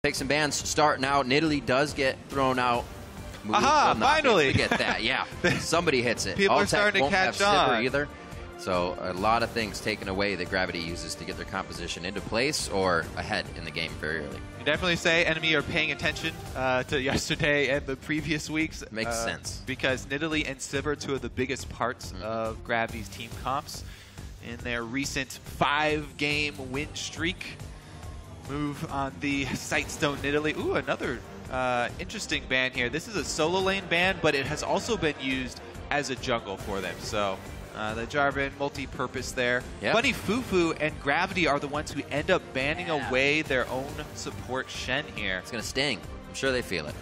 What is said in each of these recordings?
Picks and bans starting out. Nidalee does get thrown out. Aha, finally! We get that, yeah. Somebody hits it. People All are starting to catch on. Either. So a lot of things taken away that Gravity uses to get their composition into place or ahead in the game very early. You definitely say NME are paying attention to yesterday and the previous weeks. Makes sense. Because Nidalee and Civ are two of the biggest parts of Gravity's team comps in their recent 5-game win streak. Move on the Sightstone Nidalee. Ooh, another interesting ban here. This is a solo lane ban, but it has also been used as a jungle for them. So the Jarvan multi-purpose there. Yep. Bunny Fufu and Gravity are the ones who end up banning away their own support Shen here. It's going to sting. I'm sure they feel it.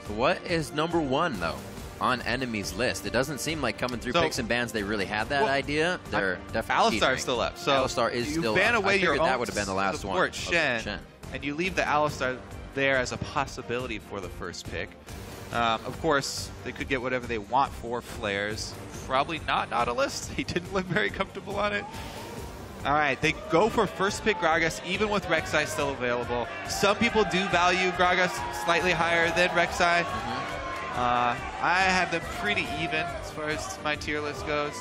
So what is number 1, though, on NME's list? It doesn't seem like coming through picks and bans they really had that idea. They're definitely Alistar's still up. So Alistar is still up. You ban away your own that would have been the last support one. Shen, and you leave the Alistar there as a possibility for the first pick. Of course, they could get whatever they want for flares. Probably not Nautilus. He didn't look very comfortable on it. All right, they go for first pick Gragas, even with Rek'Sai still available. Some people do value Gragas slightly higher than Rek'Sai. I have them pretty even as far as my tier list goes.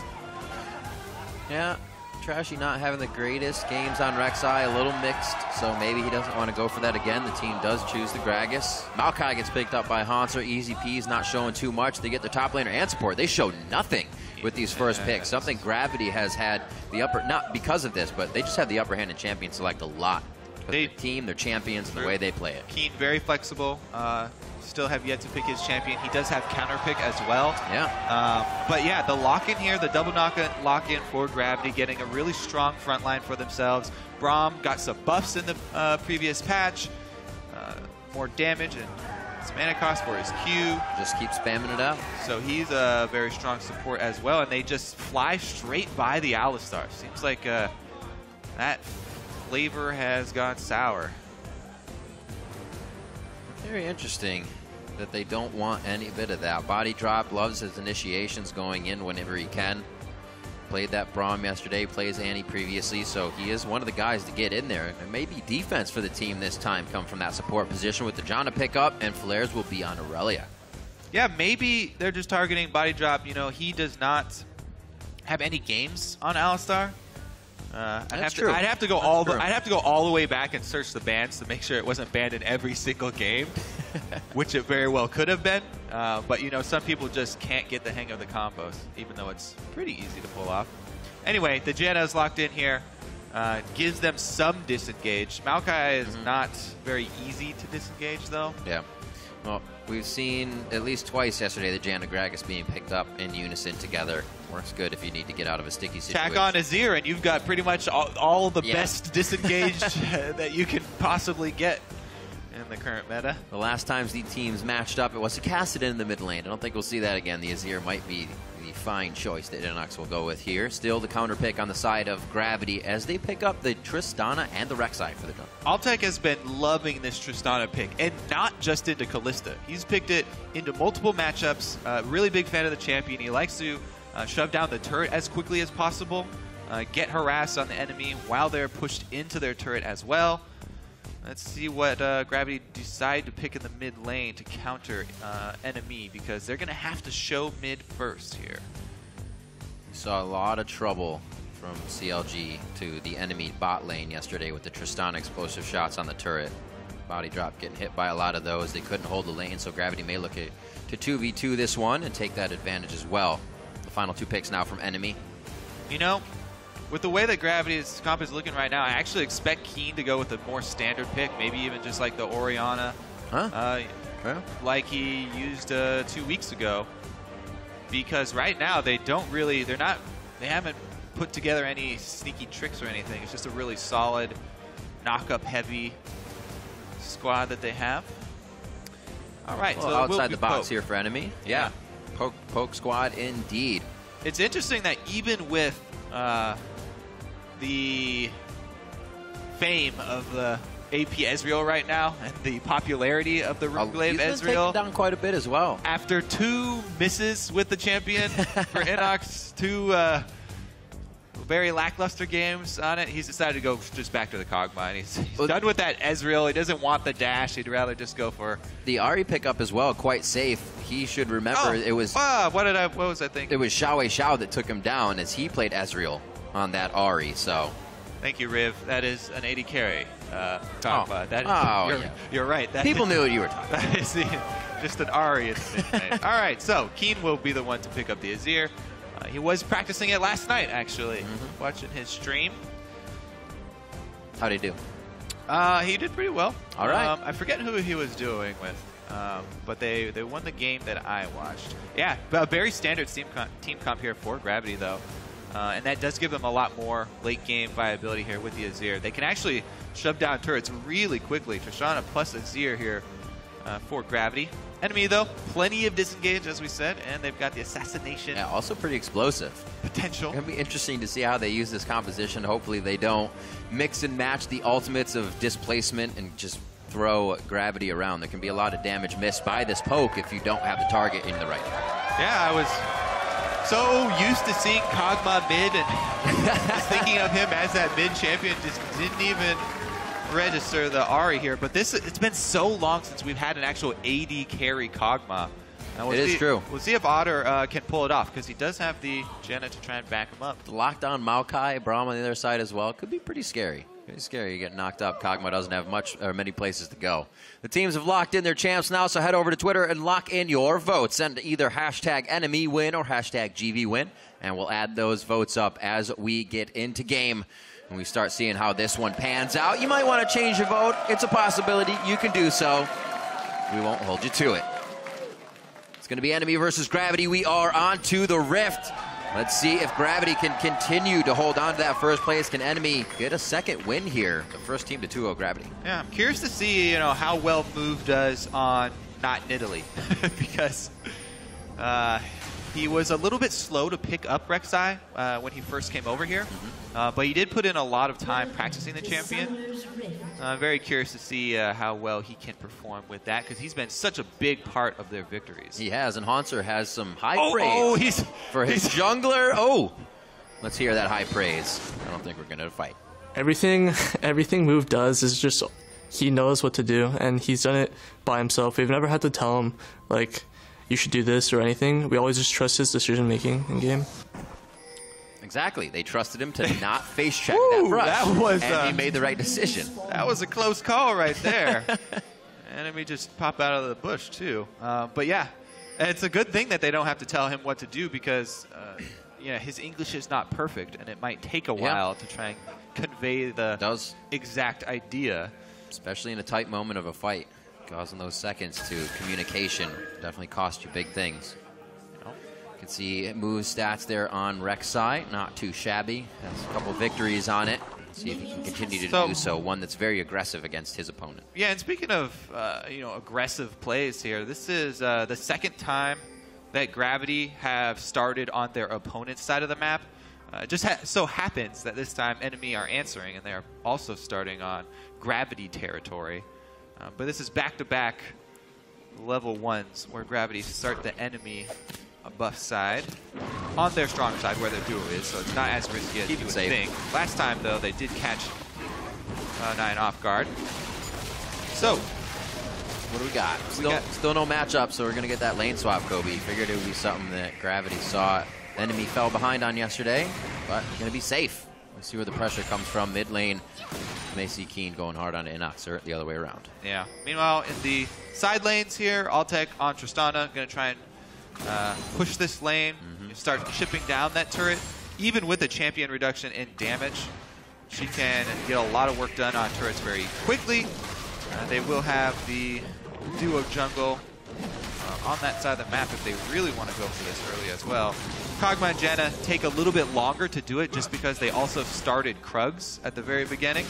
Yeah, Trashy not having the greatest games on Rek'Sai, a little mixed, so maybe he doesn't want to go for that again. The team does choose the Gragas. Maokai gets picked up by Hanser. Easy P's not showing too much. They get the top laner and support. They show nothing with these first picks. Something Gravity has had the upper, not because of this, but they just have the upper hand in champion select a lot. Their team, their champions, and the way they play it. Keen, very flexible. Still have yet to pick his champion. He does have counter pick as well. Yeah. But yeah, the lock-in here, the double lock-in for Gravity, getting a really strong front line for themselves. Braum got some buffs in the previous patch. More damage and some mana cost for his Q. Just keep spamming it out. So he's a very strong support as well, and they just fly straight by the Alistar. Seems like that flavor has gone sour. Very interesting that they don't want any bit of that. Body drop, loves his initiations going in whenever he can. Played that Braum yesterday, plays Annie previously, so he is one of the guys to get in there. And maybe defense for the team this time come from that support position with the Janna pickup, and flares will be on Aurelia. Yeah, maybe they're just targeting body drop. You know, he does not have any games on Alistar. I'd have to go all the way back and search the bans to make sure it wasn't banned in every single game, which it very well could have been. But you know, some people just can't get the hang of the combos, even though it's pretty easy to pull off. Anyway, the Janna is locked in here, gives them some disengage. Maokai is not very easy to disengage, though. Yeah. Well, we've seen at least twice yesterday the Janna Gragas being picked up in unison together. Works good if you need to get out of a sticky situation. Tack on Azir, and you've got pretty much all the best disengaged that you can possibly get in the current meta. The last times the teams matched up, it was a Kassadin in the mid lane. I don't think we'll see that again. The Azir might be the fine choice that Inox will go with here. Still the counter pick on the side of Gravity as they pick up the Tristana and the Rek'Sai for the jump. Altec has been loving this Tristana pick, and not just into Kalista. He's picked it into multiple matchups. Really big fan of the champion. He likes to shove down the turret as quickly as possible, get harassed on the enemy while they're pushed into their turret as well. Let's see what Gravity decide to pick in the mid lane to counter NME, because they're going to have to show mid first here. We saw a lot of trouble from CLG to the enemy bot lane yesterday with the Tristana explosive shots on the turret. Body drop getting hit by a lot of those. They couldn't hold the lane, so Gravity may look to 2v2 this one and take that advantage as well. The final 2 picks now from NME. You know, with the way that Gravity's comp is looking right now, I actually expect Keen to go with a more standard pick, maybe even just like the Orianna, like he used 2 weeks ago. Because right now they haven't put together any sneaky tricks or anything. It's just a really solid, knock-up heavy squad that they have. All right, well, so outside the box here for NME. Yeah. Poke squad indeed. It's interesting that even with the fame of the AP Ezreal right now and the popularity of the Runeglaive Ezreal, he's been taken down quite a bit as well. After 2 misses with the champion for Inox, 2 very lackluster games on it. He's decided to go just back to the Kog'Maw. And he's done with that Ezreal. He doesn't want the dash. He'd rather just go for the Ahri pickup as well. Quite safe. He should remember it was. What was I thinking? It was Xiao that took him down as he played Ezreal on that Ahri. So. Thank you, Riv. That is an 80 carry. Kog'Maw. You're right. People knew what you were talking about. That is just an Ahri. All right, so Keen will be the one to pick up the Azir. He was practicing it last night, actually, watching his stream. How'd he do? He did pretty well. All right. I forget who he was doing with, but they won the game that I watched. Yeah, a very standard team comp here for Gravity, though. And that does give them a lot more late-game viability here with the Azir. They can actually shove down turrets really quickly. Tristana plus Azir here for Gravity. NME, though, plenty of disengage, as we said, and they've got the assassination. Yeah, also pretty explosive. Potential. It'll be interesting to see how they use this composition. Hopefully they don't mix and match the ultimates of displacement and just throw Gravity around. There can be a lot of damage missed by this poke if you don't have the target in the right track. Yeah, I was so used to seeing Kog'Maw mid and just thinking of him as that mid champion, just didn't even register the Ahri here. But it's been so long since we've had an actual AD carry Kog'Maw. It is true. We'll see if Otter can pull it off, because he does have the Jenna to try and back him up. The lockdown Maokai, Braum on the other side as well. Could be pretty scary. Pretty scary. You get knocked up. Kog'Maw doesn't have many places to go. The teams have locked in their champs now, so head over to Twitter and lock in your votes. Send either hashtag NME win or hashtag GV win, and we'll add those votes up as we get into game. And we start seeing how this one pans out. You might want to change your vote. It's a possibility. You can do so. We won't hold you to it. It's going to be NME versus Gravity. We are on to the Rift. Let's see if Gravity can continue to hold on to that first place. Can NME get a second win here? The first team to 2-0 Gravity. Yeah, I'm curious to see, how well Move does on not Nidalee, because he was a little bit slow to pick up Rek'Sai when he first came over here, but he did put in a lot of time practicing the champion. I'm very curious to see how well he can perform with that, because he's been such a big part of their victories. He has, and Haunter has some high praise for his jungler. Oh, let's hear that high praise. I don't think we're going to fight. Everything Move does is just he knows what to do, and he's done it by himself. We've never had to tell him, like, you should do this or anything. We always just trust his decision-making in game. Exactly. They trusted him to not face check that brush, and he made the right decision. That was a close call right there. Enemy just pop out of the bush, too. But yeah, it's a good thing that they don't have to tell him what to do, because his English is not perfect, and it might take a while to try and convey the exact idea. Especially in a tight moment of a fight. Causing those seconds to communication definitely cost you big things. You can see Move's stats there on Rek'Sai, not too shabby. Has a couple victories on it. See if he can continue to do so. One that's very aggressive against his opponent. Yeah, and speaking of aggressive plays here, this is the second time that Gravity have started on their opponent's side of the map. Just so happens that this time NME are answering, and they are also starting on Gravity territory. But this is back-to-back level 1s where Gravity start the enemy buff side on their strong side where their duo is, so it's not as risky as you would think. Last time, though, they did catch 9 off guard. So, what do we got? Still no matchup, so we're going to get that lane swap, Kobe. Figured it would be something that Gravity saw. Enemy fell behind on yesterday, but going to be safe. Let's see where the pressure comes from. Mid lane, may see Keen going hard on Inox, or the other way around. Yeah. Meanwhile, in the side lanes here, Altec on Tristana, going to try and push this lane, start chipping down that turret. Even with a champion reduction in damage, she can get a lot of work done on turrets very quickly. They will have the duo jungle on that side of the map if they really want to go for this early as well. Kog'Maw and Janna take a little bit longer to do it just because they also started Krugs at the very beginning.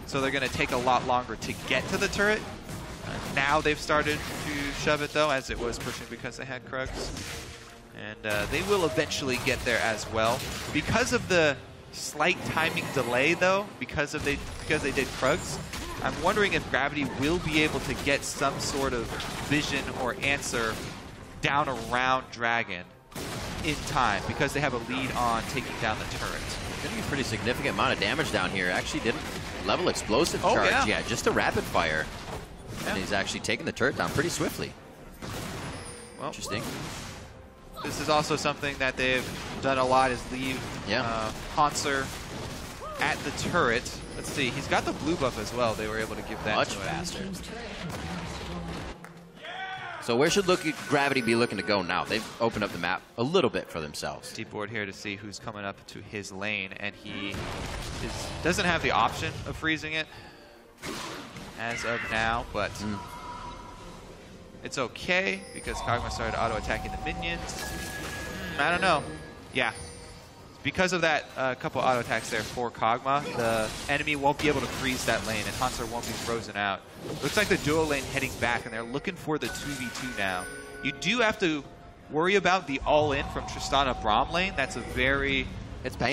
So they're going to take a lot longer to get to the turret. Now they've started to shove it, though, as it was pushing because they had Krugs. And they will eventually get there as well. Because of the slight timing delay, though, because they did Krugs, I'm wondering if Gravity will be able to get some sort of vision or answer down around Dragon in time, because they have a lead on taking down the turret. Getting a pretty significant amount of damage down here. Actually didn't level explosive charge yet, just a rapid fire. Yeah. And he's actually taking the turret down pretty swiftly. Well, interesting. This is also something that they've done a lot, is leave Hanser at the turret. Let's see, he's got the blue buff as well. They were able to give that much to faster. So where should Gravity be looking to go now? They've opened up the map a little bit for themselves. Deep board here to see who's coming up to his lane, and he doesn't have the option of freezing it as of now, but it's okay because Kog'Maw started auto-attacking the minions. I don't know. Yeah. Because of that couple auto attacks there for Kog'Maw, the enemy won't be able to freeze that lane, and Hanser won't be frozen out. Looks like the duo lane heading back, and they're looking for the 2v2 now. You do have to worry about the all-in from Tristana Braum lane. That's a very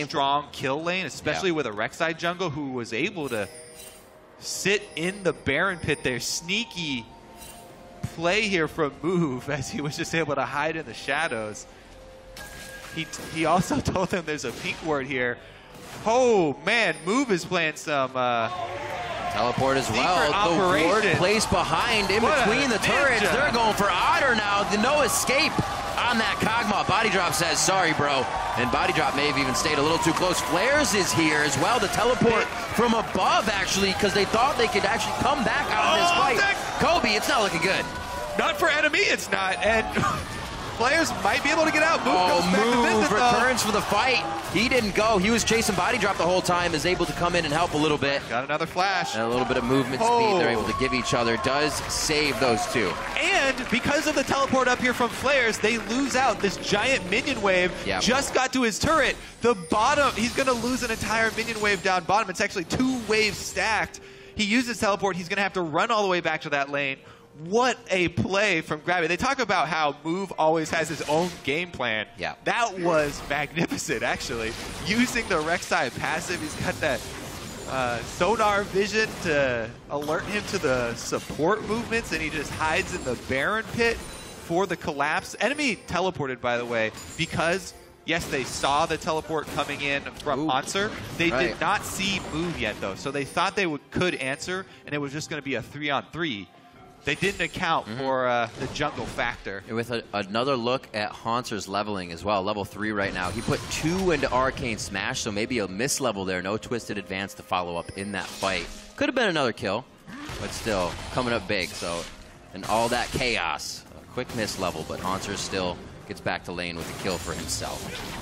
strong kill lane, especially with a Rek'Sai jungle who was able to sit in the Baron pit there. Sneaky play here from Move, as he was just able to hide in the shadows. He also told them there's a pink ward here. Oh, man, Move is playing some teleport as well. The ward placed behind, in between the turrets. They're going for Otter now. No escape on that Kog'Maw. Body Drop says, sorry, bro. And Body Drop may have even stayed a little too close. Flares is here as well. The teleport from above, actually, because they thought they could actually come back out of this fight. Kobe, it's not looking good. Not for NME, it's not. And players might be able to get out. Move goes back to visit, returns for the fight. He didn't go. He was chasing Body Drop the whole time, is able to come in and help a little bit. Got another flash. And a little bit of movement speed they're able to give each other. Does save those two. And because of the teleport up here from Flares, they lose out. This giant minion wave just got to his turret. The bottom, he's going to lose an entire minion wave down bottom. It's actually 2 waves stacked. He uses teleport. He's going to have to run all the way back to that lane. What a play from Gravity. They talk about how Move always has his own game plan. Yeah. That was magnificent, actually. Using the Rek'Sai passive, he's got that sonar vision to alert him to the support movements, and he just hides in the Baron pit for the collapse. Enemy teleported, by the way, because, yes, they saw the teleport coming in from Hanser. They did not see Move yet, though, so they thought they could answer, and it was just going to be a 3-on-3. They didn't account for the jungle factor. With another look at Hanser's leveling as well, level 3 right now. He put 2 into Arcane Smash, so maybe a mislevel there. No Twisted Advance to follow up in that fight. Could have been another kill, but still coming up big. So, and all that chaos, a quick mislevel, but Hanser still gets back to lane with a kill for himself.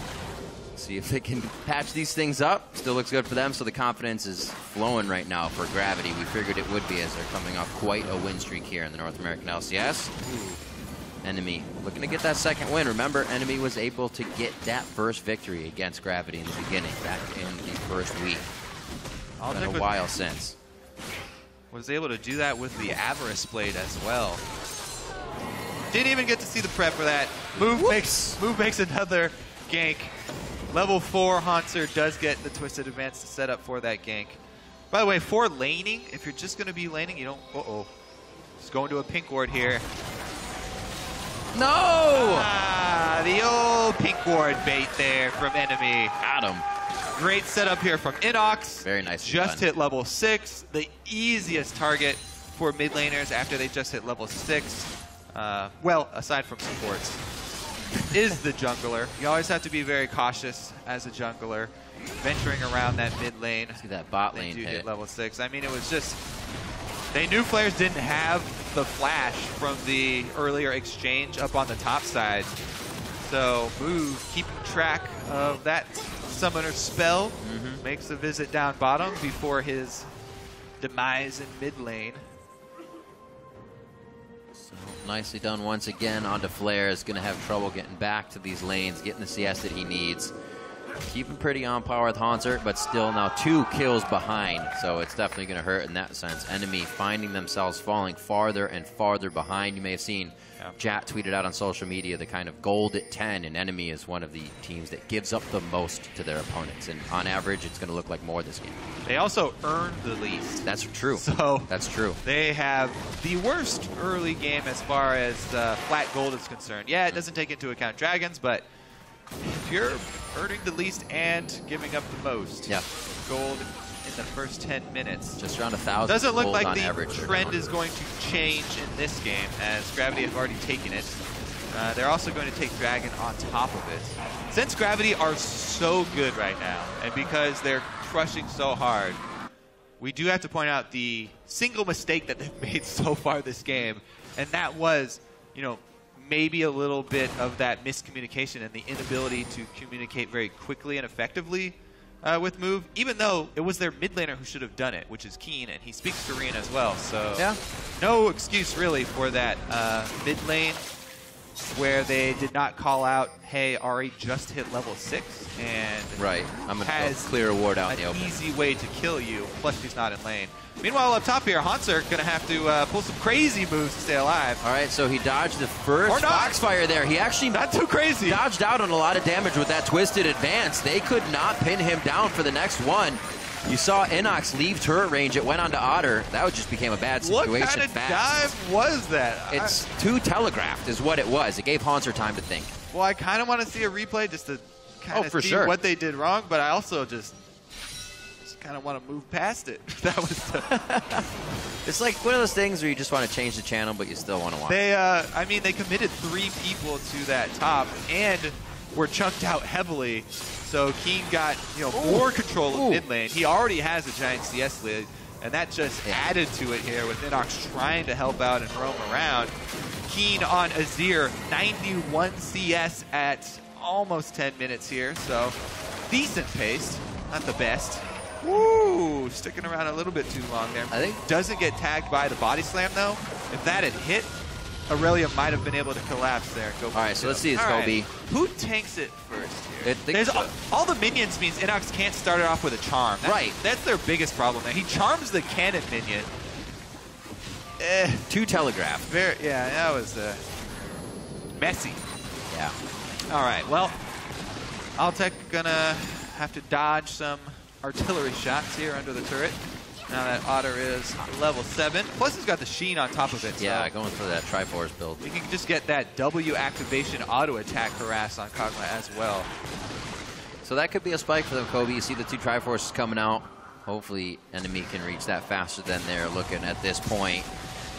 See if they can patch these things up. Still looks good for them, so the confidence is flowing right now for Gravity. We figured it would be, as they're coming off quite a win streak here in the North American LCS. NME looking to get that second win. Remember, NME was able to get that first victory against Gravity in the beginning, back in the first week. It's been a while since. Was able to do that with the Avarice Blade as well. Didn't even get to see the prep for that. Move makes another gank. Level 4, Hanser does get the Twisted Advance to set up for that gank. By the way, for laning, if you're just going to be laning, you don't... Just going to a pink ward here. No! The old pink ward bait there from NME. Got him. Great setup here from Inox. Very nice. Just hit level 6. The easiest target for mid laners after they just hit level 6. Well, aside from supports. Is the jungler. You always have to be very cautious as a jungler, venturing around that mid lane. See that bot lane hit. Hit level 6. I mean, it was just... They knew Flares didn't have the flash from the earlier exchange up on the top side. So, Move, keeping track of that summoner spell, makes a visit down bottom before his demise in mid lane. Nicely done once again onto Flares. Going to have trouble getting back to these lanes, getting the CS that he needs. Keeping pretty on par with Hanser, but still now 2 kills behind. So it's definitely going to hurt in that sense. NME finding themselves falling farther and farther behind. You may have seen Jat tweeted out on social media the kind of gold at 10, and NME is one of the teams that gives up the most to their opponents. And on average, it's going to look like more this game. They also earned the least. That's true. So that's true. They have the worst early game as far as flat gold is concerned. Yeah, it doesn't take into account dragons, but if you're earning the least and giving up the most. Yeah. Gold in the first 10 minutes. Just around 1,000. Doesn't look like the average trend is going to change in this game, as Gravity have already taken it. They're also going to take Dragon on top of it. Since Gravity are so good right now, and because they're crushing so hard, we do have to point out the single mistake that they've made so far this game, and that was, you know, maybe a little bit of that miscommunication and the inability to communicate very quickly and effectively with Move, even though it was their mid laner who should have done it, which is Keen, and he speaks Korean as well. So yeah, no excuse really for that mid lane where they did not call out, hey, Ari just hit level 6 and I'm gonna clear a ward out in the open. An easy way to kill you, plus he's not in lane. Meanwhile, up top here, Hanser gonna have to pull some crazy moves to stay alive. All right, so he dodged the first Foxfire there. He actually not too crazy. Dodged out on a lot of damage with that twisted advance. They could not pin him down for the next one. You saw Inox leave turret range. It went on to Otter. That just became a bad situation. What kind of dive was that? It's too telegraphed is what it was. It gave Hanser time to think. Well, I kind of want to see a replay just to kind of see what they did wrong, but I also just kind of want to move past it. That was it's like one of those things where you just want to change the channel, but you still want to watch. They, I mean, they committed 3 people to that top and were chunked out heavily. So Keen got, you know, more control of mid lane. He already has a giant CS lead, and that just added to it here with Inox trying to help out and roam around. Keen on Azir, 91 CS at almost 10 minutes here, so decent pace, not the best. Woo! Sticking around a little bit too long there. I think doesn't get tagged by the body slam though. If that had hit, Aurelia might have been able to collapse there. Go. All right, so let's see this, Kobe. Who tanks it first here? There's all the minions means Inox can't start it off with a charm. That's their biggest problem there. He charms the cannon minion. Too telegraphed. Yeah, that was messy. Yeah. All right, well, Altec gonna have to dodge some artillery shots here under the turret. Now that Otter is level 7. Plus he's got the Sheen on top of it. Yeah, going for that Triforce build. We can just get that W activation auto attack harass on Kog'Maw as well. So that could be a spike for them, Kobe. You see the 2 Triforces coming out. Hopefully NME can reach that faster than they're looking at this point.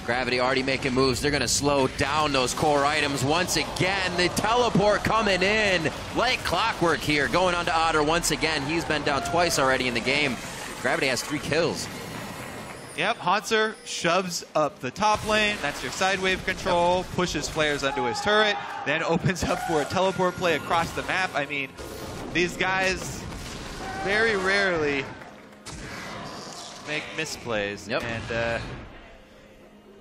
Gravity already making moves. They're going to slow down those core items once again. The teleport coming in like clockwork here. Going on to Otter once again. He's been down twice already in the game. Gravity has 3 kills. Yep, Hanser shoves up the top lane. That's your side wave control. Pushes flares onto his turret. Then opens up for a teleport play across the map. I mean, these guys very rarely make misplays. Yep. And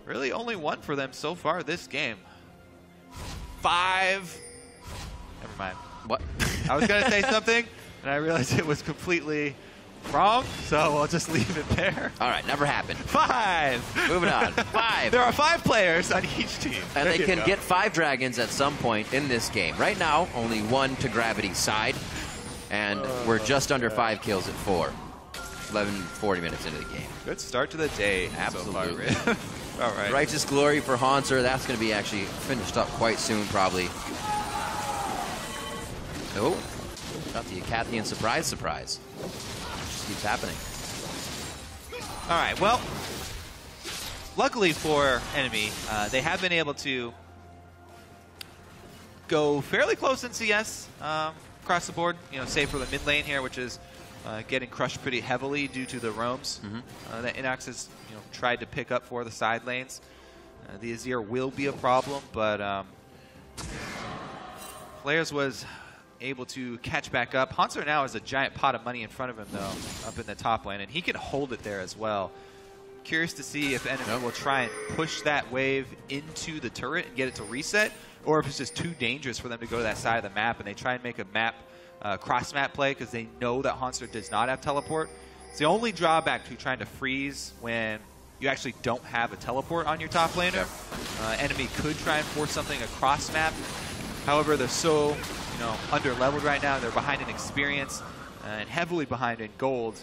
really only one for them so far this game. 5. Never mind. What? I was going to say something, and I realized it was completely wrong, so I'll just leave it there. All right, never happened. 5. Moving on. 5. There are 5 players on each team. And they can get 5 dragons at some point in this game. Right now, only 1 to Gravity's side, and we're just under 5 kills at 4. 40 minutes into the game. Good start to the day. Absolutely. So far. All right. Righteous Glory for Hanser. That's going to be actually finished up quite soon, probably. Oh, got the Acathian surprise. Just keeps happening. All right, well, luckily for NME, they have been able to go fairly close in CS across the board, you know, save for the mid lane here, which is getting crushed pretty heavily due to the roams that Inox has tried to pick up for the side lanes. The Azir will be a problem, but Players was able to catch back up. Hanser now has a giant pot of money in front of him, though, up in the top lane, and he can hold it there as well. Curious to see if NME will try and push that wave into the turret and get it to reset, or if it's just too dangerous for them to go to that side of the map and they try and make a map cross-map play because they know that Hanser does not have teleport. It's the only drawback to trying to freeze when you actually don't have a teleport on your top laner. NME could try and force something across map. However, they're so under-leveled right now. They're behind in experience and heavily behind in gold.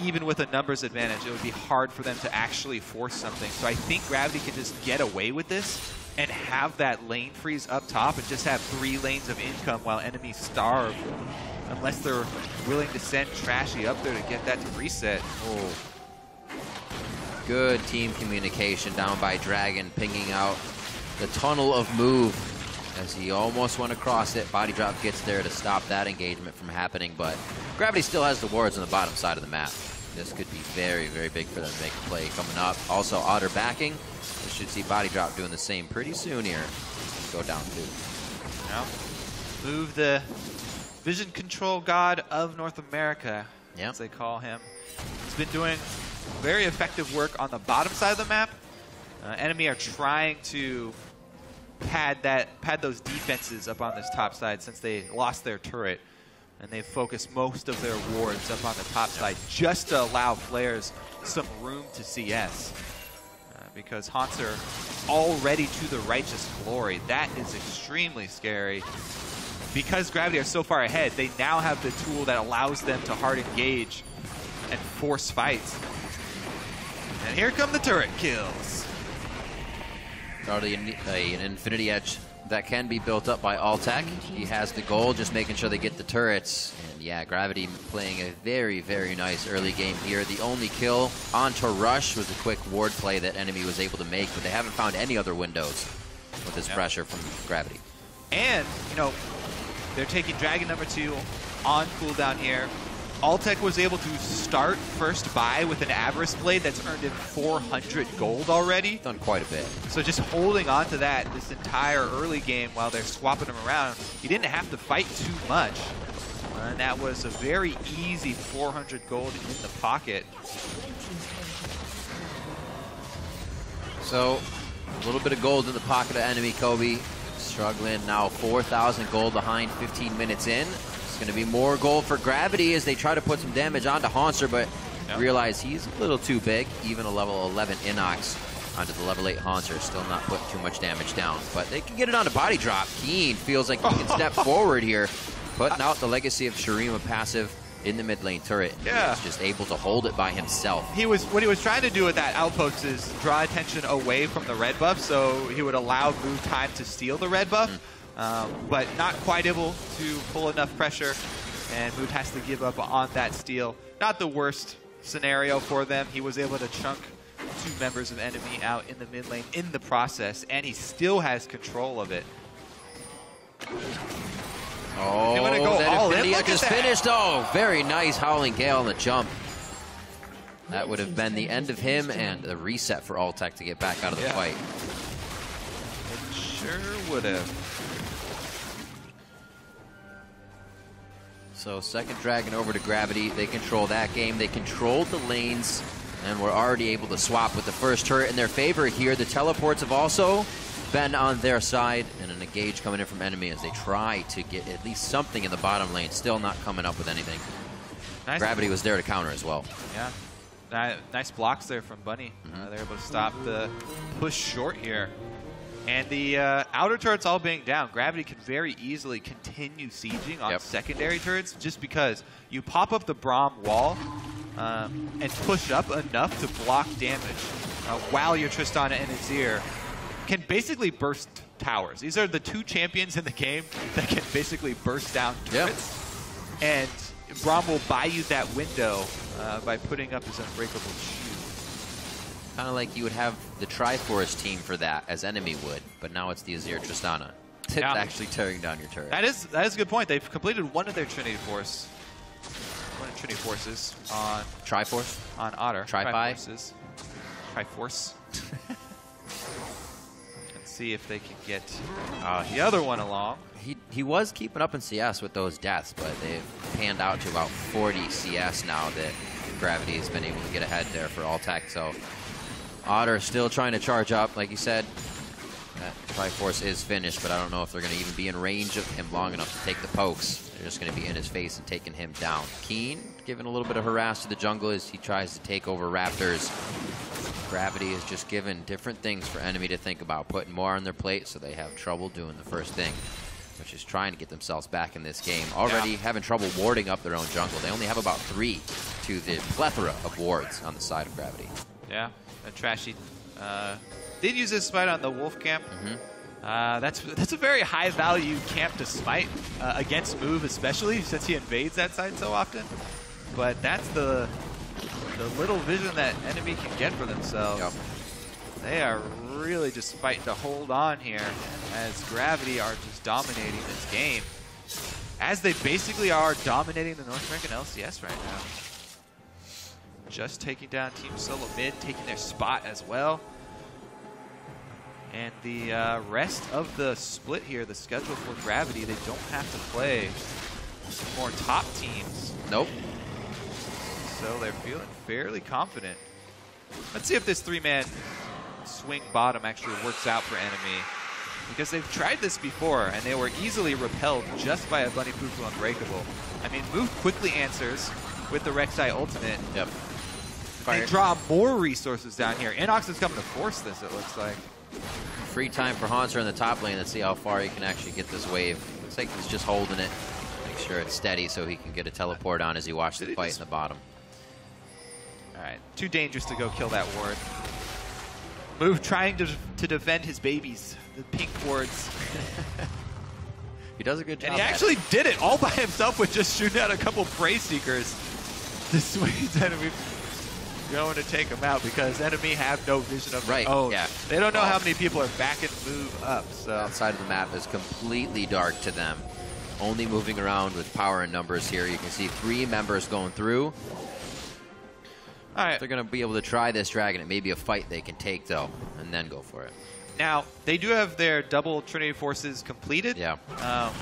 Even with a numbers advantage, it would be hard for them to actually force something. So I think Gravity can just get away with this and have that lane freeze up top and just have 3 lanes of income while enemies starve. Unless they're willing to send Trashy up there to get that to reset. Oh. Good team communication down by Dragon, pinging out the tunnel of move as he almost went across it. Body drop gets there to stop that engagement from happening, but Gravity still has the wards on the bottom side of the map. This could be very, very big for them to make a play coming up. Also, Otter backing. We should see Body Drop doing the same pretty soon here. Go down 2. Now, move the vision control god of North America, as they call him. He's been doing very effective work on the bottom side of the map. Enemy are trying to pad those defenses up on this top side since they lost their turret. And they focus most of their wards up on the top side just to allow players some room to CS. Because Haunter already to the righteous glory. That is extremely scary. Because Gravity are so far ahead, they now have the tool that allows them to hard engage and force fights. And here come the turret kills. Already an Infinity Edge that can be built up by Altec. He has the goal, just making sure they get the turrets. And yeah, Gravity playing a very, very nice early game here. The only kill onto Rush was a quick ward play that Enemy was able to make, but they haven't found any other windows with this pressure from Gravity. And, you know, they're taking Dragon number 2 on cooldown here. Altec was able to start first buy with an Avarice Blade that's earned him 400 gold already. Done quite a bit. So just holding on to that this entire early game while they're swapping him around, he didn't have to fight too much. And that was a very easy 400 gold in the pocket. So, a little bit of gold in the pocket of Enemy. Kobe struggling now, 4,000 gold behind, 15 minutes in. It's going to be more gold for Gravity as they try to put some damage onto Haunter, but realize he's a little too big. Even a level 11 Inox onto the level 8 Haunter, still not putting too much damage down. But they can get it on a body drop. Keen feels like he can step forward here, putting out the legacy of Shurima passive in the mid lane turret. He's just able to hold it by himself. What he was trying to do with that outpost is draw attention away from the red buff, so he would allow Move time to steal the red buff. But not quite able to pull enough pressure, and Mood has to give up on that steal. Not the worst scenario for them. He was able to chunk 2 members of Enemy out in the mid lane in the process, and he still has control of it. Oh, they want to go all in. Look just finished. Oh, very nice Howling Gale on the jump. That would have been the end of him and a reset for Altec to get back out of the fight. It sure would have. So second Dragon over to Gravity. They control that game. They controlled the lanes and were already able to swap with the first turret in their favor here. The teleports have also been on their side, and an engage coming in from Enemy as they try to get at least something in the bottom lane. Still not coming up with anything. Nice. Gravity was there to counter as well. Yeah, nice blocks there from Bunny. They're able to stop the push short here. And the outer turrets all being down. Gravity can very easily continue sieging on secondary turrets just because you pop up the Braum wall and push up enough to block damage while your Tristana and Azir can basically burst towers. These are the 2 champions in the game that can basically burst down turrets. And Braum will buy you that window by putting up his unbreakable shield. Kind of like you would have the Triforce team for that, as Enemy would, but now it's the Azir Tristana. It's actually tearing down your turret. That is a good point. They've completed one of their Trinity Forces on Triforce? On Otter. Triforce. Let's see if they can get the other one along. He was keeping up in CS with those deaths, but they've panned out to about 40 CS now that Gravity has been able to get ahead there for Altec. So Otter still trying to charge up, like you said. That Triforce is finished, but I don't know if they're going to even be in range of him long enough to take the pokes. They're just going to be in his face and taking him down. Keen giving a little bit of harass to the jungle as he tries to take over Raptors. Gravity is just given different things for Enemy to think about, putting more on their plate so they have trouble doing the first thing, which is trying to get themselves back in this game. Already having trouble warding up their own jungle. They only have about 3 to the plethora of wards on the side of Gravity. Yeah, Trashy Did use this smite on the Wolf camp. That's a very high value camp to smite against Move, especially since he invades that side so often. But that's the little vision that NME can get for themselves. Yep. They are really just fighting to hold on here as Gravity are just dominating this game, as they basically are dominating the North American LCS right now. Just taking down Team Solo Mid, taking their spot as well. And the rest of the split here, the schedule for Gravity, they don't have to play more top teams. Nope. So they're feeling fairly confident. Let's see if this three-man swing bottom actually works out for NME, because they've tried this before and they were easily repelled just by a Bunny Fufu Unbreakable. I mean, Move quickly answers with the Rek'Sai ultimate. Yep. They draw more resources down here. Inox is coming to force this, it looks like. Free time for Hanser in the top lane. Let's see how far he can actually get this wave. Looks like he's just holding it. Make sure it's steady so he can get a teleport on as he watches the fight in the bottom. All right, too dangerous to go kill that ward. Move trying to defend his babies, the pink wards. He does a good job. And he actually did it all by himself with just shooting out a couple Prey Seekers to sway enemy going to take him out, because NME have no vision of their own. Yeah. They don't know how many people are backing Move up. So outside of the map is completely dark to them. Only moving around with power and numbers here. You can see 3 members going through. All right. They're going to be able to try this dragon. It may be a fight they can take, though, and then go for it. Now, they do have their double Trinity Forces completed,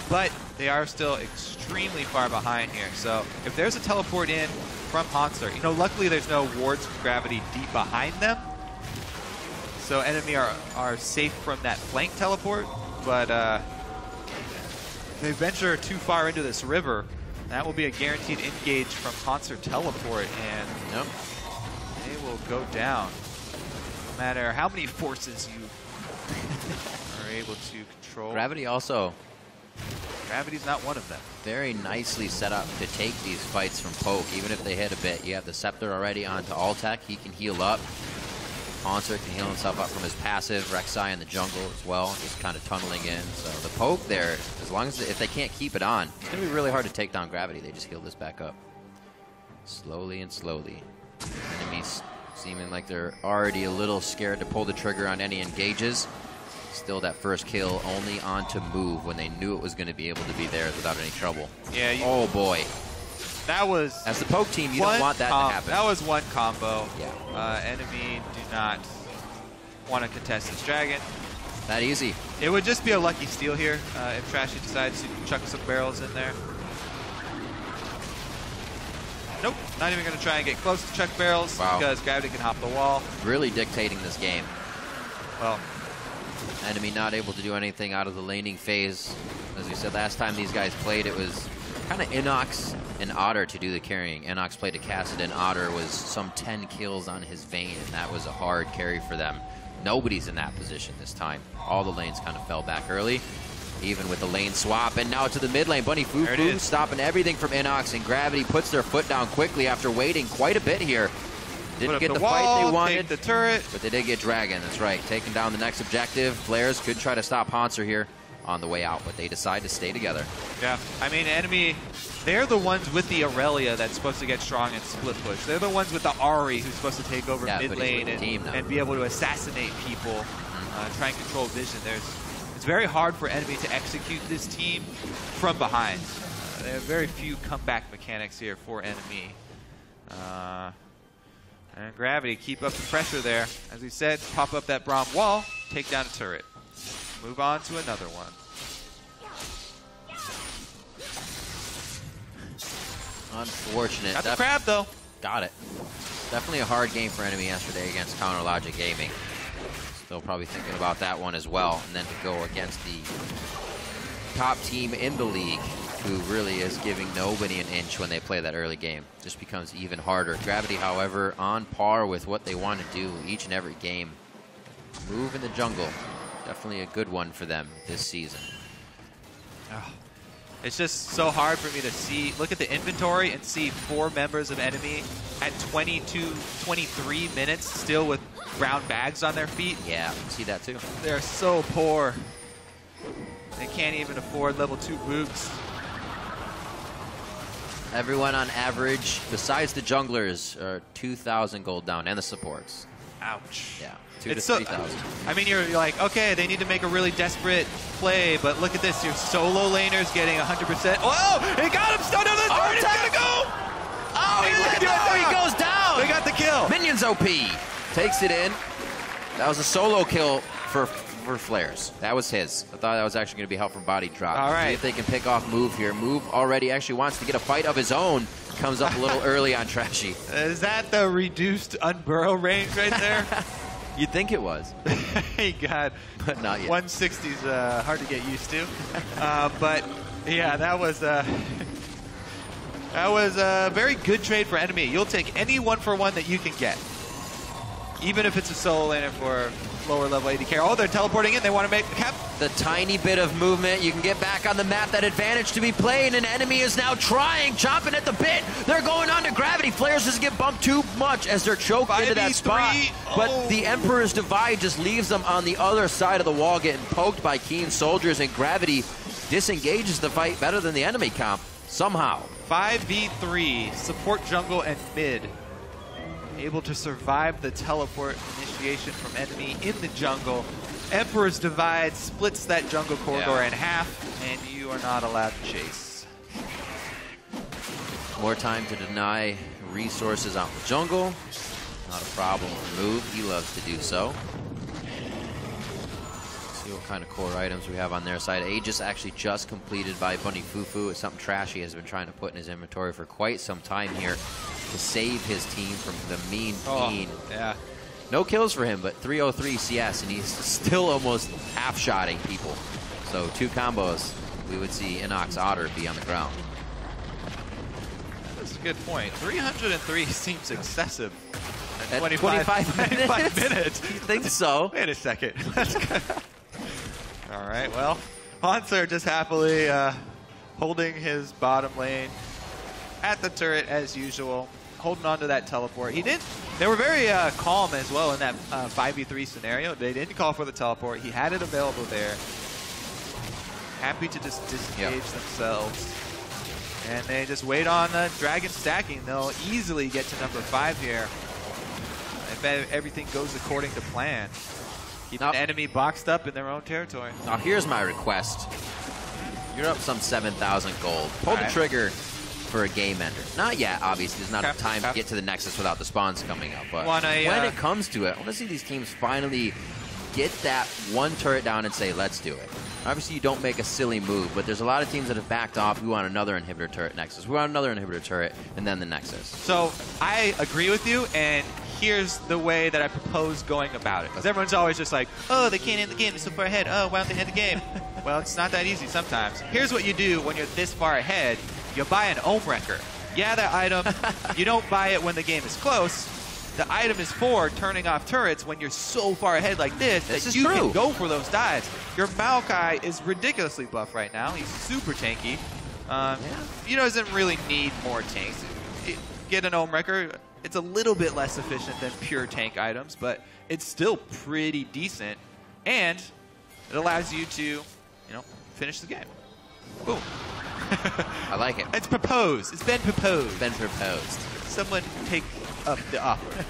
but they are still extremely far behind here. So if there's a teleport in from Hanser, you know, luckily there's no wards from Gravity deep behind them. So NME are safe from that flank teleport, but if they venture too far into this river, that will be a guaranteed engage from Hanser teleport, and they will go down. No matter how many forces you are able to control. Gravity also. Gravity's not one of them. Very nicely set up to take these fights from Poke, even if they hit a bit. You have the Scepter already onto Altec. He can heal up. Hanser can heal himself up from his passive. Rek'Sai in the jungle as well, just kind of tunneling in. So the Poke there, as long as if they can't keep it on, it's going to be really hard to take down Gravity. They just heal this back up. Slowly and slowly. Enemies seeming like they're already a little scared to pull the trigger on any engages. Still that first kill only onto Move when they knew it was going to be able to be theirs without any trouble. Yeah. Oh boy. That was... As the Poke team, you don't want that to happen. That was one combo. Yeah. Enemy do not want to contest this dragon. That easy. It would just be a lucky steal here if Trashy decides to chuck some barrels in there. Nope, not even going to try and get close to chuck barrels because Gravity can hop the wall. Really dictating this game. Well, Enemy not able to do anything out of the laning phase. As we said last time these guys played, it was kind of Inox and Otter to do the carrying. Inox played a Kassadin. Otter was some 10 kills on his Vayne, and that was a hard carry for them. Nobody's in that position this time. All the lanes kind of fell back early, even with the lane swap. And now to the mid lane. Bunny Fufu stopping everything from Inox, and Gravity puts their foot down quickly after waiting quite a bit here. Didn't get the fight they wanted, the turret, but they did get Dragon. That's right, taking down the next objective. Flares could try to stop Hanser here on the way out, but they decide to stay together. Yeah, I mean, Enemy, they're the ones with the Aurelia that's supposed to get strong and split push. They're the ones with the Ahri who's supposed to take over mid lane and be able to assassinate people, try and control vision. It's very hard for Enemy to execute this team from behind. There are very few comeback mechanics here for Enemy. And Gravity keep up the pressure there. As we said, pop up that Braum wall, take down a turret. Move on to another one. Unfortunate. Got the crab, though. Got it. Definitely a hard game for Enemy yesterday against Counter Logic Gaming. Still probably thinking about that one as well. And then to go against the top team in the league, who really is giving nobody an inch when they play that early game. Just becomes even harder. Gravity, however, on par with what they want to do each and every game. Move in the jungle. Definitely a good one for them this season. Oh. It's just so hard for me to see. Look at the inventory and see 4 members of NME at 22, 23 minutes still with brown bags on their feet. Yeah, I see that too. They're so poor. They can't even afford level 2 boots. Everyone on average, besides the junglers, are 2,000 gold down, and the supports. Ouch. Yeah, 2,000 to 3,000. I mean, you're like, okay, they need to make a really desperate play, but look at this. Your solo laner's getting 100%. Oh, he got him! Stunned on the turret! He's gonna go! Oh, he goes down! They got the kill. Minions OP takes it in. That was a solo kill for Flares. That was his. I thought that was actually going to be help from body drop. All right. See if they can pick off Move here. Move already actually wants to get a fight of his own. Comes up a little early on Trashy. Is that the reduced unburrow range right there? You'd think it was. Hey, God. But not yet. 160's hard to get used to. But, yeah, that was a very good trade for NME. You'll take any 1-for-1 that you can get. Even if it's a solo laner for lower level AD carry. Oh, they're teleporting in. They want to make the tiny bit of movement. You can get back on the map. That advantage to be played, and NME is now trying, chomping at the bit. They're going on to gravity. Flares doesn't get bumped too much as they're choked into that spot. But the Emperor's Divide just leaves them on the other side of the wall, getting poked by Keen soldiers, and gravity disengages the fight better than the enemy comp somehow. 5v3, support jungle and mid. Able to survive the teleport initiation from NME in the jungle. Emperor's Divide splits that jungle corridor in half, and you are not allowed to chase. More time to deny resources out the jungle. Not a problem for Move. He loves to do so. See what kind of core items we have on their side. Aegis actually just completed by Bunny Fufu. It's something Trashy has been trying to put in his inventory for quite some time here to save his team from the mean Keen. Yeah. No kills for him, but 303 CS, and he's still almost half-shotting people. So 2 combos, we would see Inox Otter be on the ground. That's a good point. 303 seems excessive. At 25 minutes. You think so? Wait a second. All right, well, Hansler just happily holding his bottom lane at the turret as usual, holding on to that teleport. They were very calm as well in that 5v3 scenario. They didn't call for the teleport. He had it available there. Happy to just disengage themselves. And they just wait on Dragon stacking. They'll easily get to number 5 here if everything goes according to plan. Keep an enemy boxed up in their own territory. Now here's my request. You're up some 7,000 gold. Pull the trigger for a game ender. Not yet, obviously. There's not enough time to get to the Nexus without the spawns coming up. But when it comes to it, I want to see these teams finally get that one turret down and say, let's do it. Obviously, you don't make a silly move, but there's a lot of teams that have backed off. We want another inhibitor turret Nexus. We want another inhibitor turret, and then the Nexus. So I agree with you, and here's the way that I propose going about it. Because everyone's always just like, oh, they can't end the game. They're so far ahead. Oh, why don't they end the game? Well, it's not that easy sometimes. Here's what you do when you're this far ahead. You buy an Ohm Wrecker. Yeah, that item, you don't buy it when the game is close. The item is for turning off turrets when you're so far ahead like this that you can go for those dives. Your Maokai is ridiculously buff right now. He's super tanky. He doesn't really need more tanks. Get an Ohm Wrecker. It's a little bit less efficient than pure tank items, but it's still pretty decent. And it allows you to, finish the game. Boom. I like it. It's proposed. It's been proposed. Been proposed. Someone take up the offer.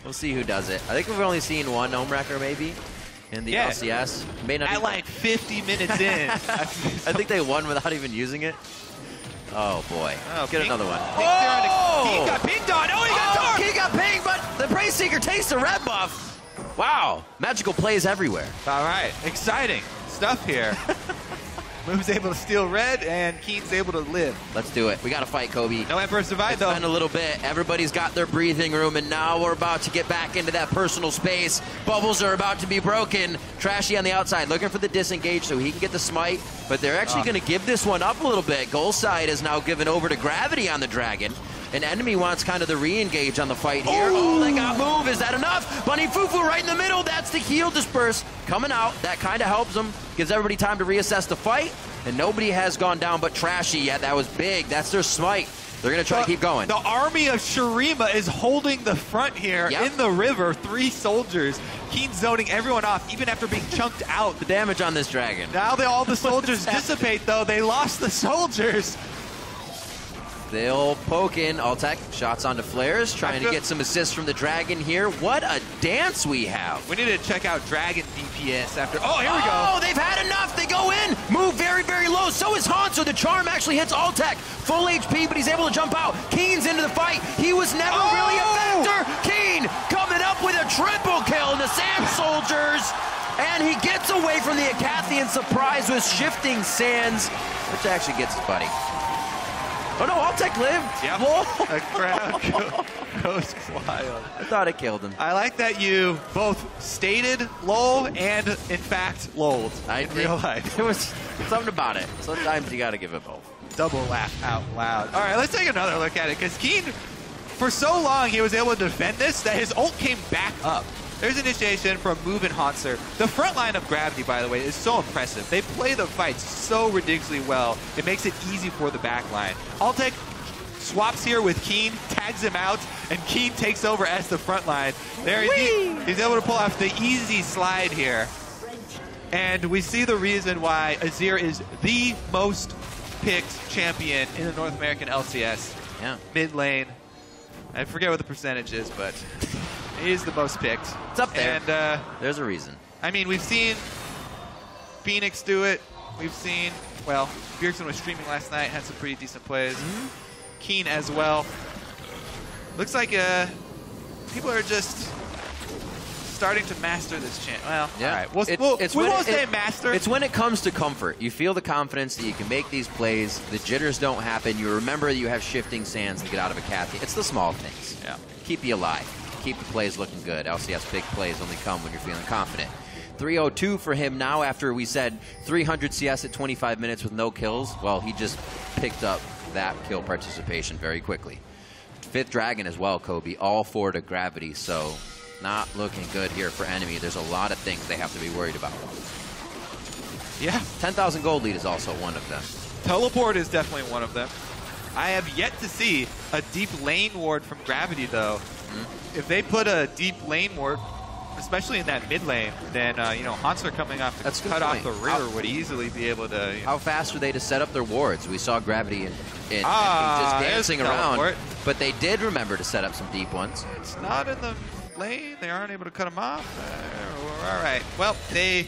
We'll see who does it. I think we've only seen one Ohm Wrecker maybe in the LCS. May not at like 50 minutes in. I think they won without even using it. Oh boy. Oh, get another one. He got pinged on. Oh, he got dark. He got pinged, but the Praise Seeker takes the red buff. Wow. Magical plays everywhere. All right. Exciting stuff here. Move's able to steal red, and Keen's able to live. Let's do it. We got to fight, Kobe. No Emperor's Divide, though. It's been a little bit. Everybody's got their breathing room, and now we're about to get back into that personal space. Bubbles are about to be broken. Trashy on the outside, looking for the disengage so he can get the smite, but they're actually going to give this one up a little bit. Goal side is now given over to Gravity on the Dragon. An enemy wants kind of the re-engage on the fight here. Oh, they got move. Is that enough? Bunny Fufu right in the middle. That's the heal disperse coming out. That kind of helps them. Gives everybody time to reassess the fight. and nobody has gone down but Trashy yet. That was big. That's their smite. They're going to try to keep going. The army of Shurima is holding the front here in the river. 3 soldiers. Keen zoning everyone off, even after being chunked out. The damage on this dragon. Now all the soldiers dissipate, though. They lost the soldiers. They'll poke in. Altec shots onto flares, trying to get some assists from the dragon here. What a dance we have. We need to check out dragon DPS after. Oh, here we go. Oh, they've had enough. They go in. Move very, very low. So is Hanzo. The charm actually hits Altec. Full HP, but he's able to jump out. Keen's into the fight. He was never really a factor. Keen coming up with a triple kill in the Sand Soldiers. And he gets away from the Acathian surprise with shifting sands, which actually gets his buddy. Oh no, Altec lived. Yep. Whoa. The crowd goes wild. I thought it killed him. I like that you both stated lol and in fact lolled in real life. There was something about it. Sometimes you got to give it both. Double laugh out loud. All right, let's take another look at it, because Keen, for so long, he was able to defend this that his ult came back up. There's initiation from Move and Hanser. The front line of Gravity, by the way, is so impressive. They play the fights so ridiculously well. It makes it easy for the back line. Altec swaps here with Keen, tags him out, and Keen takes over as the front line. There he's able to pull off the easy slide here. And we see the reason why Azir is the most picked champion in the North American LCS. Yeah. Mid lane. I forget what the percentage is, but he's the most picked. It's up there. And there's a reason. I mean, we've seen Phoenix do it. We've seen, well, Bjergsen was streaming last night, had some pretty decent plays. Keen as well. Looks like people are just starting to master this chant. Well, yeah. All right. We won't say master. It's when it comes to comfort. You feel the confidence that you can make these plays. The jitters don't happen. You remember you have shifting sands to get out of a Cathy. It's the small things. Yeah. Keep you alive. Keep the plays looking good. LCS big plays only come when you're feeling confident. 302 for him now after we said 300 CS at 25 minutes with no kills. Well, he just picked up that kill participation very quickly. 5th Dragon as well, Kobe. All 4 to Gravity, so not looking good here for NME. There's a lot of things they have to be worried about. Yeah. 10,000 gold lead is also one of them. Teleport is definitely one of them. I have yet to see a deep lane ward from Gravity, though. If they put a deep lane ward, especially in that mid lane, then, you know, Hanser coming off to cut off the river would easily be able to... How fast are they to set up their wards? We saw Gravity in just dancing around, but they did remember to set up some deep ones. It's not in the lane. They aren't able to cut them off. All right. Well, they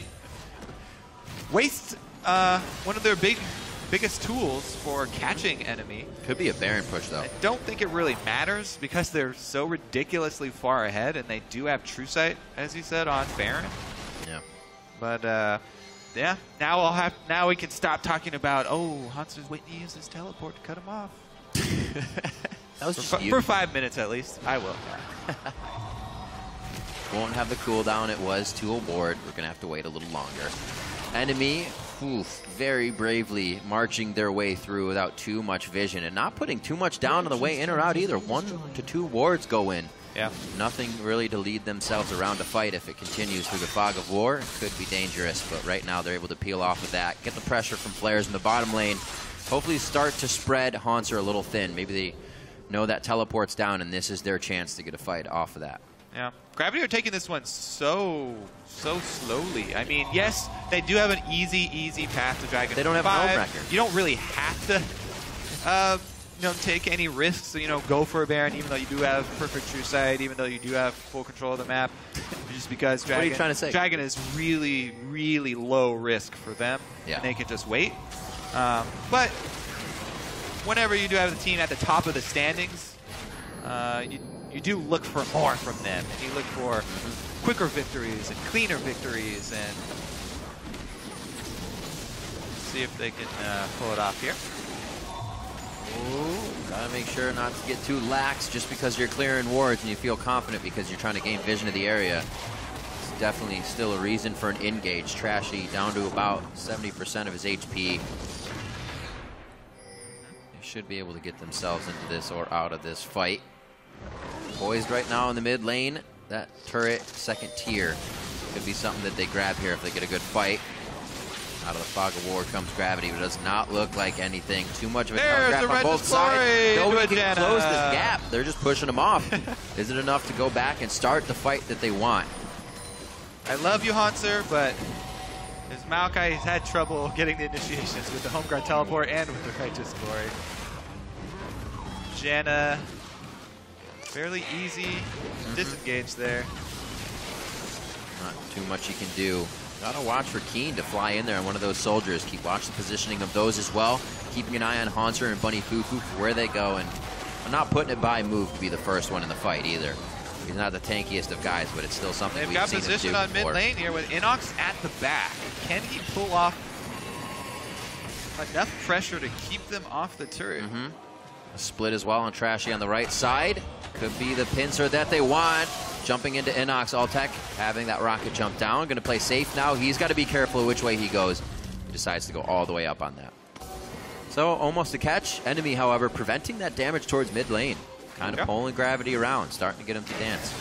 waste one of their biggest tools for catching enemy. Could be a Baron push, though. I don't think it really matters because they're so ridiculously far ahead, and they do have True Sight, as you said, on Baron. Yeah. But yeah, now we can stop talking about, oh, Hanser's waiting to use his teleport to cut him off. That was for 5 minutes at least. I will. Won't have the cooldown it was to a ward. We're going to have to wait a little longer. NME, very bravely marching their way through without too much vision and not putting too much down on the way in or out either. 1 to 2 wards go in. Yeah. Nothing really to lead themselves around to fight. If it continues through the fog of war, it could be dangerous, but right now they're able to peel off of that, get the pressure from flares in the bottom lane, hopefully start to spread Hanser a little thin. Maybe they know that teleport's down and this is their chance to get a fight off of that. Yeah. Gravity are taking this one so slowly. I mean, yes, they do have an easy path to Dragon 5. They don't have a home record. You don't really have to you know, take any risks, so, you know, go for a Baron, even though you do have perfect True Sight, even though you do have full control of the map, just because Dragon, what are you trying to say? Dragon is really low risk for them, and they can just wait. But whenever you do have the team at the top of the standings, you do look for more from them, and you look for quicker victories and cleaner victories, and see if they can pull it off here. Ooh, gotta make sure not to get too lax just because you're clearing wards and you feel confident because you're trying to gain vision of the area. It's definitely still a reason for an engage. Trashy down to about 70% of his HP. They should be able to get themselves into this or out of this fight. Poised right now in the mid lane. That turret, 2nd tier, could be something that they grab here if they get a good fight. Out of the fog of war comes Gravity, but it does not look like anything. Too much of a There's telegraph the on both sides. Nobody can Jenna. close this gap. They're just pushing them off. Is it enough to go back and start the fight that they want? I love you, Hanser, but as Maokai has had trouble getting the initiations with the home guard teleport and with the Righteous Glory. Janna, fairly easy disengage there. Not too much you can do. Gotta watch for Keen to fly in there on one of those soldiers. Keep watch the positioning of those as well. Keeping an eye on Hanser and Bunny Fufu for where they go. And I'm not putting it by Move to be the first one in the fight either. He's not the tankiest of guys, but it's still something we've seen him do before. They've got position on mid lane here with Inox at the back. Can he pull off enough pressure to keep them off the turret? A split as well on Trashy on the right side. Could be the pincer that they want. Jumping into Inox, Altec having that rocket jump down. Going to play safe now. He's got to be careful which way he goes. He decides to go all the way up on that. So almost a catch. NME, however, preventing that damage towards mid lane. Kind of pulling Gravity around, starting to get him to dance.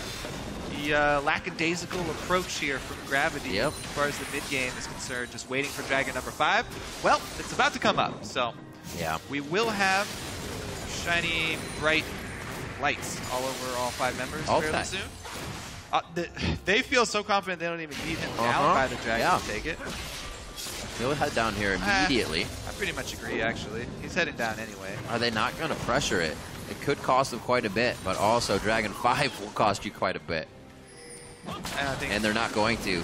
The lackadaisical approach here from Gravity as far as the mid game is concerned, just waiting for Dragon number 5. Well, it's about to come up, so we will have shiny, bright lights all over all 5 members fairly soon. They feel so confident they don't even need him down by the Dragon to take it. He'll head down here immediately. I pretty much agree, actually. He's heading down anyway. Are they not going to pressure it? It could cost them quite a bit, but also Dragon 5 will cost you quite a bit. And they're not going to.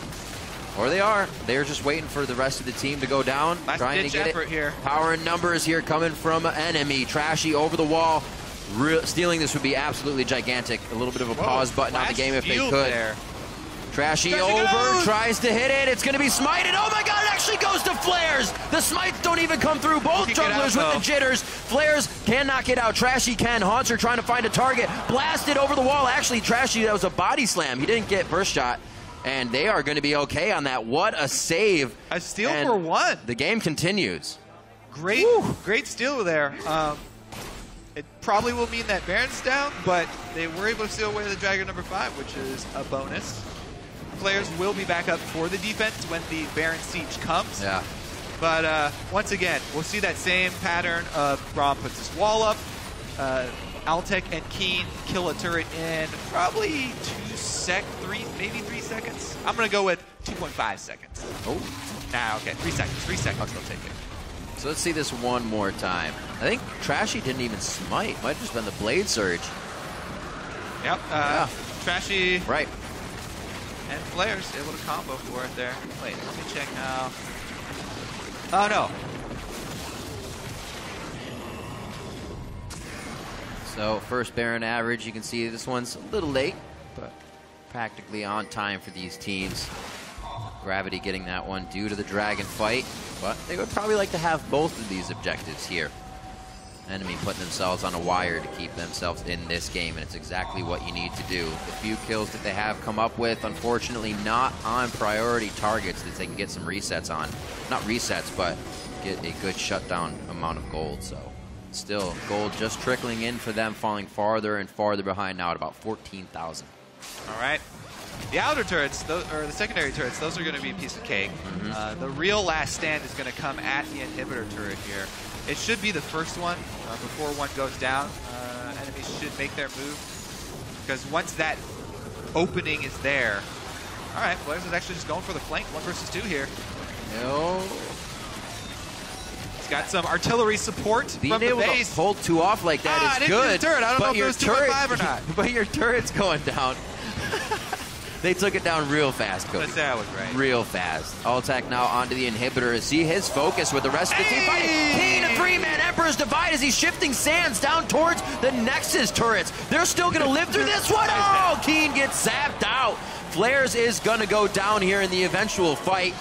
Or they are. They're just waiting for the rest of the team to go down. Trying to get it. Here. Power and numbers here coming from NME. Trashy over the wall. Stealing this would be absolutely gigantic. A little bit of a pause button on the game if they could. Trashy over, tries to hit it. It's going to be smited. Oh my god, it actually goes to Flares. The smites don't even come through. Both jugglers with the jitters. Flares cannot get out. Trashy can. Hanser trying to find a target. Blasted over the wall. Actually, Trashy, that was a body slam. He didn't get burst shot. And they are going to be okay on that. What a save. A steal for 1. The game continues. Great steal there. It probably will mean that Baron's down, but they were able to steal away the Dragon number 5, which is a bonus. Players will be back up for the defense when the Baron Siege comes. But once again, we'll see that same pattern of Braum puts his wall up. Altec and Keen kill a turret in probably 3 seconds. I'm going to go with 2.5 seconds. Nah, okay, 3 seconds. 3 seconds, they'll take it. So let's see this one more time. I think Trashy didn't even smite. Might have just been the Blade Surge. Yep. Trashy. Right. And Flares able to combo for it there. Wait, let me check now. Oh, no. So first Baron average, you can see this one's a little late, but practically on time for these teams. Gravity getting that one due to the Dragon fight, but they would probably like to have both of these objectives here. NME putting themselves on a wire to keep themselves in this game, and it's exactly what you need to do. The few kills that they have come up with, unfortunately not on priority targets that they can get some resets on. Not resets, but get a good shutdown amount of gold. So still, gold just trickling in for them, falling farther and farther behind now at about 14,000. All right. The outer turrets, or the secondary turrets, those are going to be a piece of cake. The real last stand is going to come at the inhibitor turret here. It should be the first one before one goes down. Enemies should make their move, because once that opening is there. All right, Blaze is actually just going for the flank, 1 versus 2 here. No. He's got some artillery support Being from the able base. to hold 2 off like that is good. Turret. I don't know if it was 2.5 or not. But your turret's going down. They took it down real fast, Cody. That was right. Real fast. Altec now onto the inhibitor. See his focus with the rest of the team fighting. Keen, a 3-man Emperor's Divide as he's shifting sands down towards the Nexus turrets. They're still going to live through this one. Oh, Keen gets zapped out. Flares is going to go down here in the eventual fight.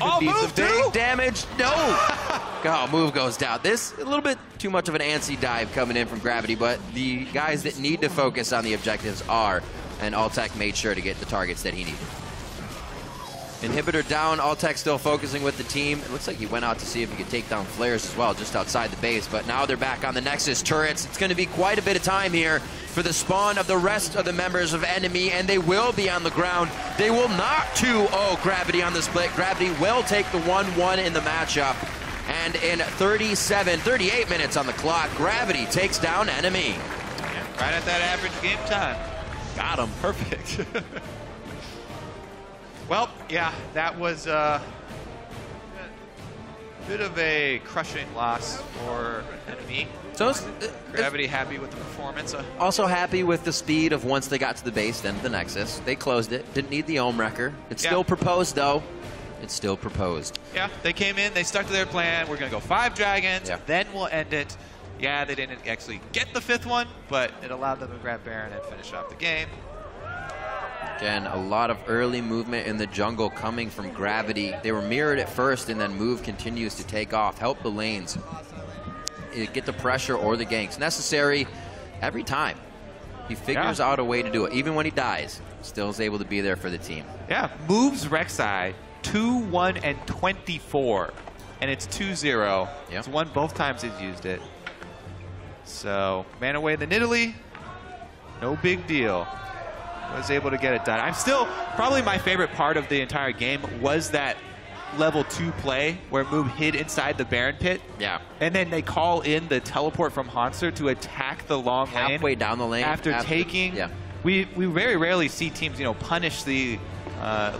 Oh, move big damage. No. Oh, move goes down. This a little bit too much of an antsy dive coming in from Gravity, but the guys that need to focus on the objectives are, and Altec made sure to get the targets that he needed. Inhibitor down, Altec still focusing with the team. It looks like he went out to see if he could take down flares as well, just outside the base. But now they're back on the Nexus turrets. It's going to be quite a bit of time here for the spawn of the rest of the members of NME, and they will be on the ground. They will not 2-0 Gravity on the split. Gravity will take the 1-1 in the matchup. And in 38 minutes on the clock, Gravity takes down NME. Yeah, right at that average game time. Got him. Perfect. Well, yeah, that was a bit of a crushing loss for NME. So Gravity happy with the performance. Also happy with the speed of once they got to the base, then the Nexus. They closed it. Didn't need the Ohm Wrecker. It's still proposed, though. It's still proposed. Yeah, they came in. They stuck to their plan. We're going to go 5 dragons. Yeah. Then we'll end it. Yeah, they didn't actually get the 5th one, but it allowed them to grab Baron and finish off the game. Again, a lot of early movement in the jungle coming from Gravity. They were mirrored at first, and then Move continues to take off, help the lanes, get the pressure or the ganks necessary every time. He figures out a way to do it. Even when he dies, still is able to be there for the team. Yeah, Move's Rek'Sai, 2-1 and 24, and it's 2-0. Yep. It's won both times he's used it. So, man away the Nidalee, no big deal. Was able to get it done. I'm still, probably my favorite part of the entire game was that level 2 play where Move hid inside the Baron pit. Yeah. And then they call in the teleport from Hanser to attack the long lane. Halfway down the lane. After taking. Yeah. We very rarely see teams, punish the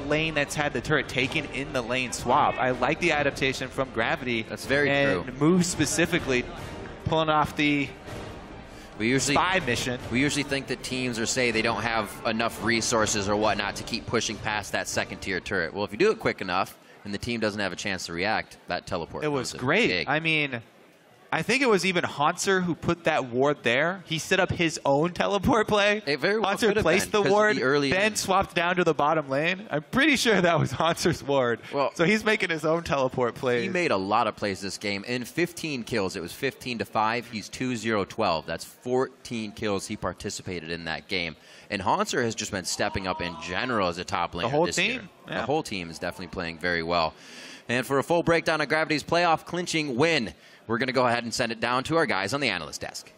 lane that's had the turret taken in the lane swap. I like the adaptation from Gravity. That's very true. And Move specifically pulling off the spy mission. We usually think that teams say they don't have enough resources or whatnot to keep pushing past that second tier turret. Well, if you do it quick enough and the team doesn't have a chance to react, that teleport. It was great. Big. I mean, I think it was even Hanser who put that ward there. He set up his own teleport play. It very well Hanser placed the ward, then swapped down to the bottom lane. I'm pretty sure that was Hanser's ward. Well, so he's making his own teleport play. He made a lot of plays this game. In 15 kills, it was 15-5. He's 2-0-12. That's 14 kills he participated in that game. And Hanser has just been stepping up in general as a top laner. The whole this team. Year. Yeah. The whole team is definitely playing very well. And for a full breakdown of Gravity's playoff clinching win, we're going to go ahead and send it down to our guys on the analyst desk.